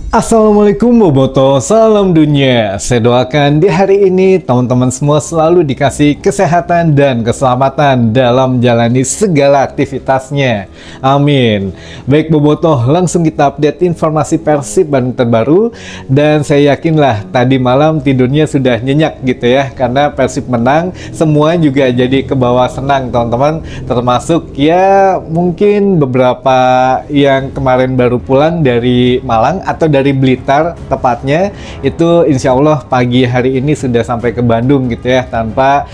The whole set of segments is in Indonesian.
Assalamualaikum Boboto, salam dunia. Saya doakan di hari ini teman-teman semua selalu dikasih kesehatan dan keselamatan dalam menjalani segala aktivitasnya. Amin. Baik Boboto, langsung kita update informasi Persib Bandung terbaru. Dan saya yakinlah tadi malam tidurnya sudah nyenyak gitu ya, karena Persib menang, semua juga jadi ke bawah senang teman-teman. Termasuk ya mungkin beberapa yang kemarin baru pulang dari Malang atau dari Blitar tepatnya, itu insya Allah pagi hari ini sudah sampai ke Bandung gitu ya, tanpa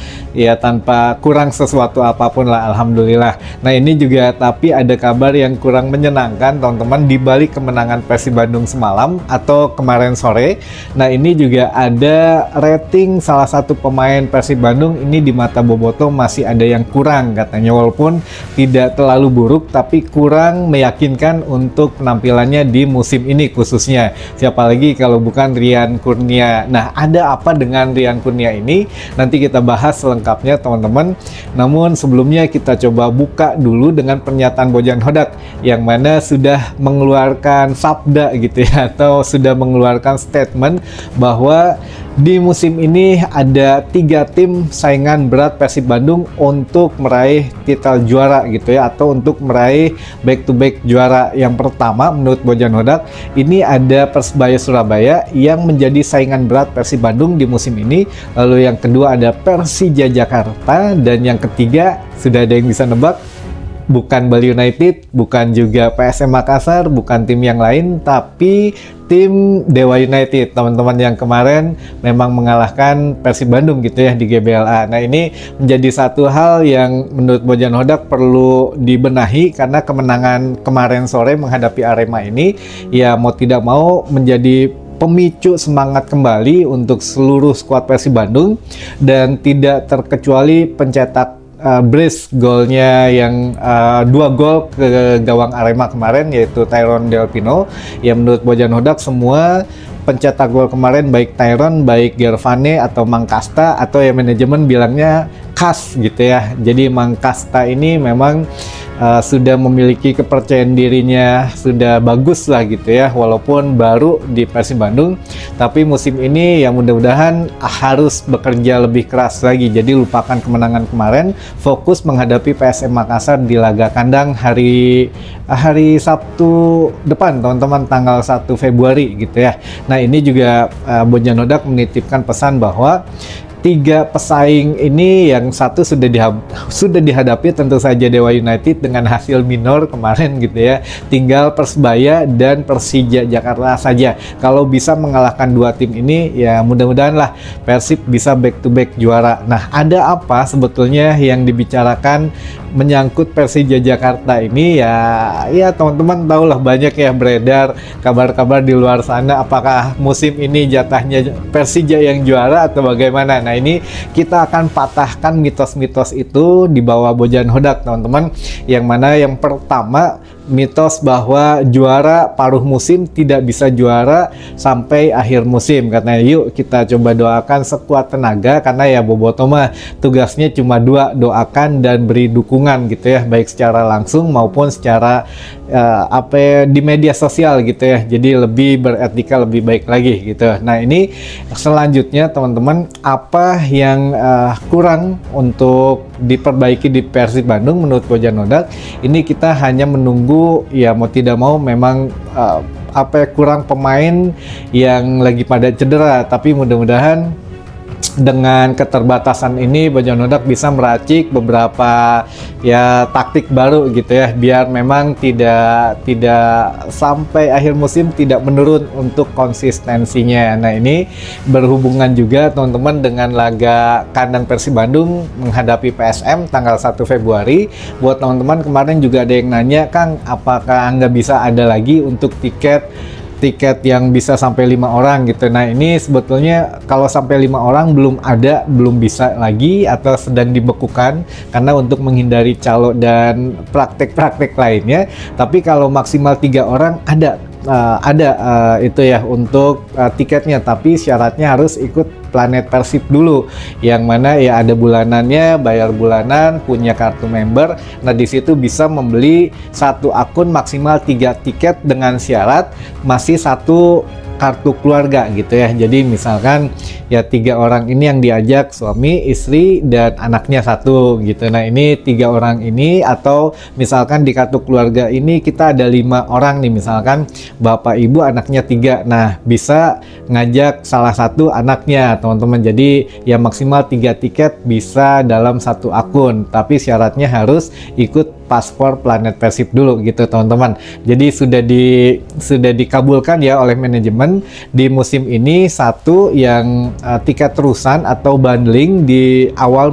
kurang sesuatu apapun lah, alhamdulillah. Nah ini juga tapi ada kabar yang kurang menyenangkan teman-teman di balik kemenangan Persib Bandung semalam atau kemarin sore. Nah ini juga ada rating salah satu pemain Persib Bandung ini di mata Boboto masih ada yang kurang katanya, walaupun tidak terlalu buruk tapi kurang meyakinkan untuk penampilannya di musim ini khususnya. Siapa lagi kalau bukan Rian Kurnia. Nah, ada apa dengan Rian Kurnia ini? Nanti kita bahas selengkapnya teman-teman. Namun sebelumnya kita coba buka dulu dengan pernyataan Bojan Hodak yang mana sudah mengeluarkan sabda gitu ya, atau sudah mengeluarkan statement bahwa di musim ini ada 3 tim saingan berat Persib Bandung untuk meraih titel juara gitu ya, atau untuk meraih back-to-back juara. Yang pertama menurut Bojan Hodak ini ada Persebaya Surabaya yang menjadi saingan berat Persib Bandung di musim ini. Lalu yang kedua ada Persija Jakarta, dan yang ketiga sudah ada yang bisa nebak, bukan Bali United, bukan juga PSM Makassar, bukan tim yang lain, tapi tim Dewa United, teman-teman, yang kemarin memang mengalahkan Persib Bandung gitu ya di GBLA. Nah ini menjadi satu hal yang menurut Bojan Hodak perlu dibenahi, karena kemenangan kemarin sore menghadapi Arema ini ya mau tidak mau menjadi pemicu semangat kembali untuk seluruh skuad Persib Bandung, dan tidak terkecuali pencetak brace golnya yang 2 gol ke gawang Arema kemarin, yaitu Tyrone Delpino. Ya menurut Bojan Hodak semua pencetak gol kemarin, baik Tyrone, baik Gervane atau Mangkasta, atau ya manajemen bilangnya khas gitu ya. Jadi Mangkasta ini memang sudah memiliki kepercayaan dirinya, sudah bagus lah gitu ya, walaupun baru di Persib Bandung. Tapi musim ini ya mudah-mudahan harus bekerja lebih keras lagi. Jadi lupakan kemenangan kemarin, fokus menghadapi PSM Makassar di laga kandang hari Sabtu depan teman-teman, tanggal 1 Februari gitu ya. Nah ini juga Bojan Hodak menitipkan pesan bahwa 3 pesaing ini, yang satu sudah dihadapi tentu saja Dewa United dengan hasil minor kemarin gitu ya. Tinggal Persebaya dan Persija Jakarta saja. Kalau bisa mengalahkan 2 tim ini ya mudah-mudahan lah Persib bisa back to back juara. Nah ada apa sebetulnya yang dibicarakan menyangkut Persija Jakarta ini ya teman-teman tahulah, banyak ya beredar kabar-kabar di luar sana, apakah musim ini jatahnya Persija yang juara atau bagaimana. Nah ini kita akan patahkan mitos-mitos itu di bawah Bojan Hodak teman-teman. Yang mana yang pertama, mitos bahwa juara paruh musim tidak bisa juara sampai akhir musim. Karena yuk kita coba doakan sekuat tenaga, karena ya Boboto mah tugasnya cuma 2, doakan dan beri dukungan gitu ya, baik secara langsung maupun secara di media sosial gitu ya. Jadi lebih beretika, lebih baik lagi gitu. Nah ini selanjutnya teman-teman, apa yang kurang untuk diperbaiki di Persib Bandung menurut Bojan Hodak? Ini kita hanya menunggu, ya mau tidak mau memang kurang pemain yang lagi pada cedera. Tapi mudah-mudahan dengan keterbatasan ini Bojan Hodak bisa meracik beberapa ya taktik baru gitu ya, biar memang tidak sampai akhir musim tidak menurun untuk konsistensinya. Nah ini berhubungan juga teman-teman dengan laga kandang Persib Bandung menghadapi PSM tanggal 1 Februari. Buat teman-teman kemarin juga ada yang nanya, Kang, apakah nggak bisa ada lagi untuk tiket yang bisa sampai 5 orang gitu. Nah ini sebetulnya kalau sampai 5 orang belum bisa lagi, atau sedang dibekukan karena untuk menghindari calo dan praktek-praktek lainnya. Tapi kalau maksimal 3 orang ada ada itu ya untuk tiketnya, tapi syaratnya harus ikut Planet Persib dulu, yang mana ya ada bulanannya, bayar bulanan, punya kartu member. Nah di situ bisa membeli satu akun maksimal 3 tiket dengan syarat masih satu kartu keluarga gitu ya. Jadi misalkan ya 3 orang ini yang diajak, suami, istri, dan anaknya 1 gitu. Nah ini 3 orang ini, atau misalkan di kartu keluarga ini kita ada 5 orang nih, misalkan bapak ibu anaknya 3. Nah bisa ngajak salah satu anaknya teman-teman. Jadi ya maksimal 3 tiket bisa dalam satu akun, tapi syaratnya harus ikut paspor Planet Persib dulu gitu teman-teman. Jadi sudah dikabulkan ya oleh manajemen di musim ini, satu yang tiket terusan atau bundling di awal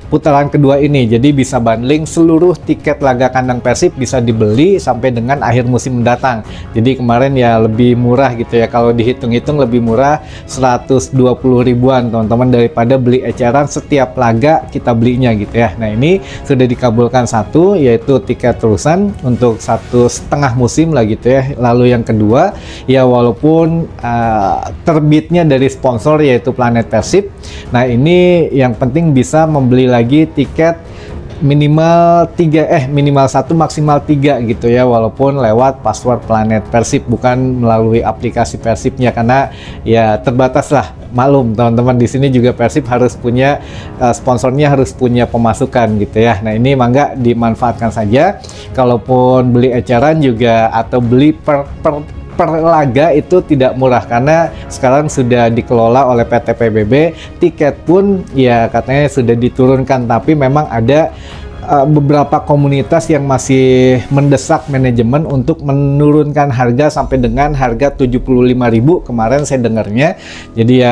putaran kedua ini. Jadi bisa bundling seluruh tiket laga kandang Persib bisa dibeli sampai dengan akhir musim mendatang. Jadi kemarin ya lebih murah gitu ya, kalau dihitung-hitung lebih murah 120 ribuan teman-teman daripada beli eceran setiap laga kita belinya gitu ya. Nah ini sudah dikabulkan satu, yaitu tiket terusan untuk 1,5 musim lah gitu ya. Lalu yang kedua ya, walaupun terbitnya dari sponsor yaitu Planet Persib, nah ini yang penting bisa membeli lagi tiket minimal 1 maksimal 3 gitu ya, walaupun lewat password Planet Persib, bukan melalui aplikasi Persibnya, karena ya terbatas lah. Maklum teman-teman, di sini juga Persib harus punya sponsornya, harus punya pemasukan gitu ya. Nah ini mangga dimanfaatkan saja. Kalaupun beli eceran juga atau beli per laga itu tidak murah, karena sekarang sudah dikelola oleh PT PBB. Tiket pun ya katanya sudah diturunkan, tapi memang ada beberapa komunitas yang masih mendesak manajemen untuk menurunkan harga sampai dengan harga 75.000 kemarin saya dengarnya. Jadi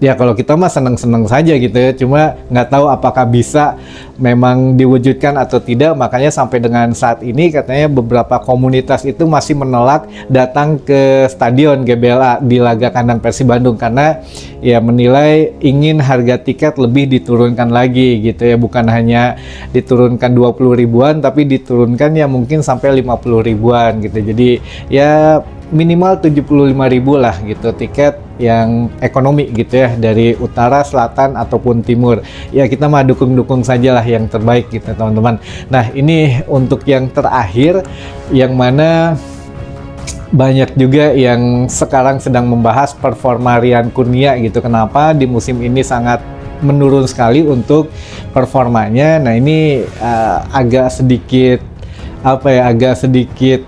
ya kalau kita mah seneng-seneng saja gitu ya, cuma nggak tahu apakah bisa memang diwujudkan atau tidak. Makanya sampai dengan saat ini katanya beberapa komunitas itu masih menolak datang ke stadion GBLA di laga kandang Persib Bandung, karena ya menilai ingin harga tiket lebih diturunkan lagi gitu ya, bukan hanya diturunkan 20 ribuan tapi diturunkan ya mungkin sampai 50 ribuan gitu. Jadi ya minimal 75.000 lah gitu tiket yang ekonomi gitu ya, dari utara, selatan ataupun timur. Ya kita mah dukung-dukung saja lah yang terbaik gitu teman-teman. Nah ini untuk yang terakhir, yang mana banyak juga yang sekarang sedang membahas performa Rian Kurnia gitu. Kenapa di musim ini sangat menurun sekali untuk performanya. Nah ini agak sedikit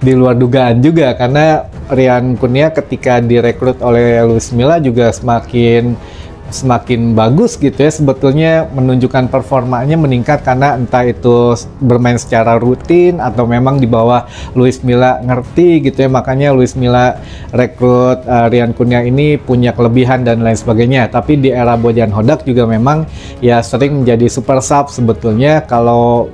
di luar dugaan juga, karena Rian Kurnia ketika direkrut oleh Luis Milla juga semakin bagus gitu ya, sebetulnya menunjukkan performanya meningkat, karena entah itu bermain secara rutin atau memang di bawah Luis Milla ngerti gitu ya, makanya Luis Milla rekrut Rian Kurnia ini punya kelebihan dan lain sebagainya. Tapi di era Bojan Hodak juga memang ya sering menjadi super sub sebetulnya. Kalau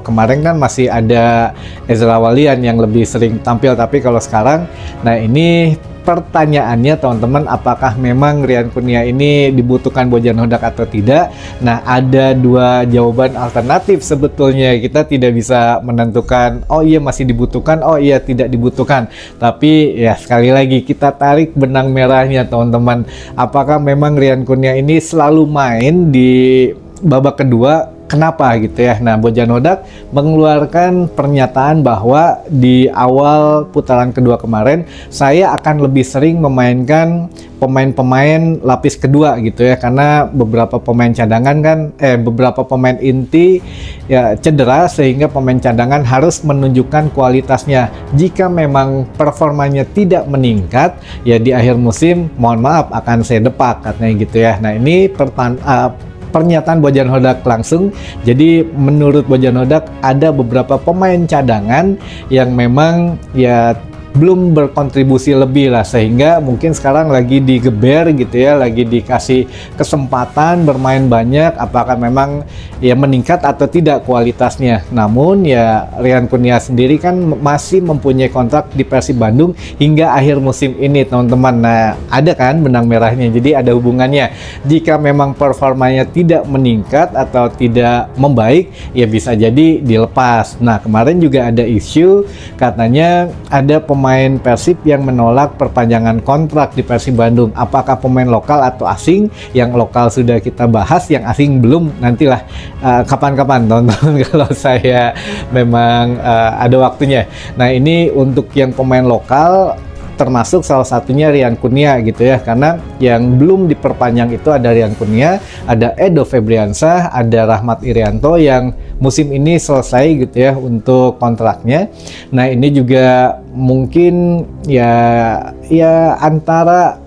kemarin kan masih ada Ezra Walian yang lebih sering tampil, tapi kalau sekarang, nah ini pertanyaannya teman-teman, apakah memang Rian Kurnia ini dibutuhkan Bojan Hodak atau tidak? Nah ada 2 jawaban alternatif sebetulnya. Kita tidak bisa menentukan oh iya masih dibutuhkan, oh iya tidak dibutuhkan. Tapi ya sekali lagi kita tarik benang merahnya teman-teman, apakah memang Rian Kurnia ini selalu main di babak kedua? Kenapa gitu ya? Nah Bojan Hodak mengeluarkan pernyataan bahwa di awal putaran kedua kemarin saya akan lebih sering memainkan pemain-pemain lapis kedua gitu ya, karena beberapa pemain cadangan kan beberapa pemain inti ya cedera, sehingga pemain cadangan harus menunjukkan kualitasnya. Jika memang performanya tidak meningkat ya di akhir musim, mohon maaf akan saya depak katanya gitu ya. Nah ini pernyataan Bojan Hodak langsung. Jadi menurut Bojan Hodak ada beberapa pemain cadangan yang memang ya belum berkontribusi lebih lah, sehingga mungkin sekarang lagi digeber gitu ya, lagi dikasih kesempatan bermain banyak. Apakah memang ya meningkat atau tidak kualitasnya? Namun ya Rian Kurnia sendiri kan masih mempunyai kontrak di Persib Bandung hingga akhir musim ini, teman-teman. Nah, ada kan benang merahnya, jadi ada hubungannya. Jika memang performanya tidak meningkat atau tidak membaik, ya bisa jadi dilepas. Nah, kemarin juga ada isu katanya ada pemain Persib yang menolak perpanjangan kontrak di Persib Bandung. Apakah pemain lokal atau asing? Yang lokal sudah kita bahas, yang asing belum. Nantilah kapan-kapan teman-teman kalau saya memang ada waktunya. Nah, ini untuk yang pemain lokal termasuk salah satunya Rian Kurnia gitu ya, karena yang belum diperpanjang itu ada Rian Kurnia, ada Edo Febriansah, ada Rahmat Irianto yang musim ini selesai gitu ya untuk kontraknya. Nah, ini juga mungkin ya antara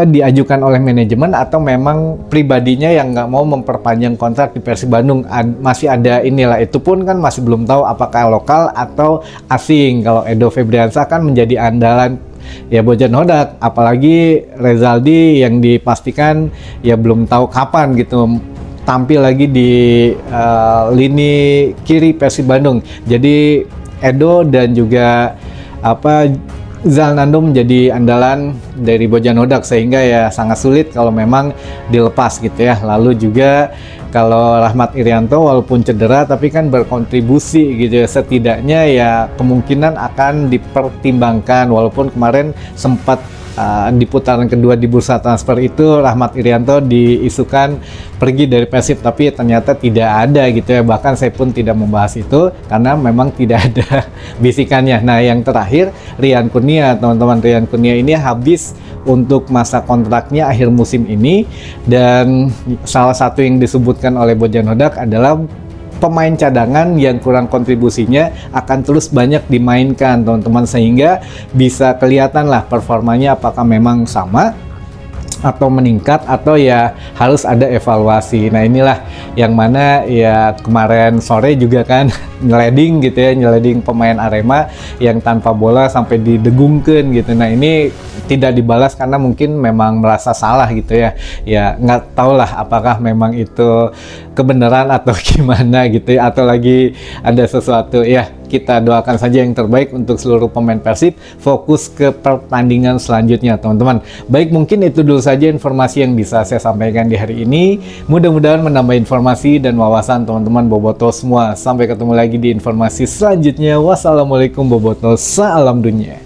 diajukan oleh manajemen atau memang pribadinya yang nggak mau memperpanjang kontrak di Persib Bandung. Masih ada inilah, itu pun kan masih belum tahu apakah lokal atau asing. Kalau Edo Febriansah kan menjadi andalan ya Bojan Hodak, apalagi Rezaldi yang dipastikan ya belum tahu kapan gitu tampil lagi di lini kiri Persib Bandung. Jadi Edo dan juga Zalnando menjadi andalan dari Bojan Hodak, sehingga ya sangat sulit kalau memang dilepas gitu ya. Lalu juga kalau Rahmat Irianto walaupun cedera tapi kan berkontribusi gitu ya, setidaknya ya kemungkinan akan dipertimbangkan. Walaupun kemarin sempat di putaran kedua di bursa transfer itu Rahmat Irianto diisukan pergi dari Persib, tapi ternyata tidak ada gitu ya. Bahkan saya pun tidak membahas itu karena memang tidak ada bisikannya. Nah, yang terakhir Rian Kurnia, teman-teman. Rian Kurnia ini habis untuk masa kontraknya akhir musim ini, dan salah satu yang disebutkan oleh Bojan Hodak adalah pemain cadangan yang kurang kontribusinya akan terus banyak dimainkan, teman-teman, sehingga bisa kelihatan lah performanya apakah memang sama atau meningkat atau ya harus ada evaluasi. Nah, inilah yang mana ya kemarin sore juga kan nyeleding gitu ya, nyeleding pemain Arema yang tanpa bola sampai didegungkan gitu. Nah, ini tidak dibalas karena mungkin memang merasa salah gitu ya. Ya nggak tahu lah apakah memang itu kebenaran atau gimana gitu ya, atau lagi ada sesuatu ya. Kita doakan saja yang terbaik untuk seluruh pemain Persib, fokus ke pertandingan selanjutnya, teman-teman. Baik, mungkin itu dulu saja informasi yang bisa saya sampaikan di hari ini. Mudah-mudahan menambah informasi dan wawasan teman-teman Boboto semua. Sampai ketemu lagi di informasi selanjutnya. Wassalamualaikum Boboto, salam dunia.